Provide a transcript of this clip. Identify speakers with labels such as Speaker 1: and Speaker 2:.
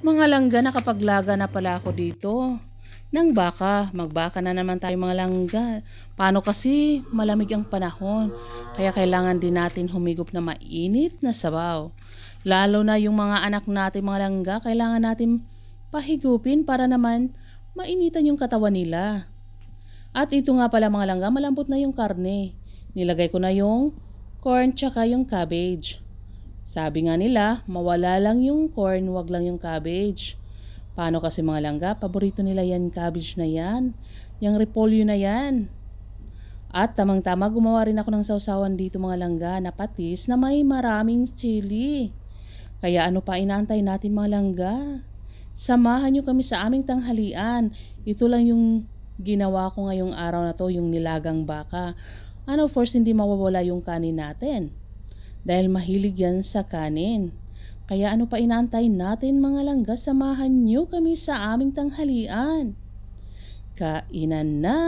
Speaker 1: Mga langga, nakapaglaga na pala ako dito. Nang baka, magbaka na naman tayo mga langga. Paano kasi malamig ang panahon, kaya kailangan din natin humigop na mainit na sabaw. Lalo na yung mga anak natin mga langga, kailangan natin pahigupin para naman mainitan yung katawan nila. At ito nga pala mga langga, malambot na yung karne. Nilagay ko na yung corn tsaka yung cabbage. Sabi nga nila, mawala lang yung corn, wag lang yung cabbage. Paano kasi mga langga, paborito nila yan cabbage na yan. Yung repolyo na yan. At tamang-tama gumawa rin ako ng sausawan dito mga langga na patis na may maraming chili. Kaya ano pa inaantay natin mga langga? Samahan nyo kami sa aming tanghalian. Ito lang yung ginawa ko ngayong araw na to, yung nilagang baka. Of course, hindi mawawala yung kanin natin. Dahil mahilig yan sa kanin. Kaya ano pa inaantay natin mga langga, samahan nyo kami sa aming tanghalian. Kainan na!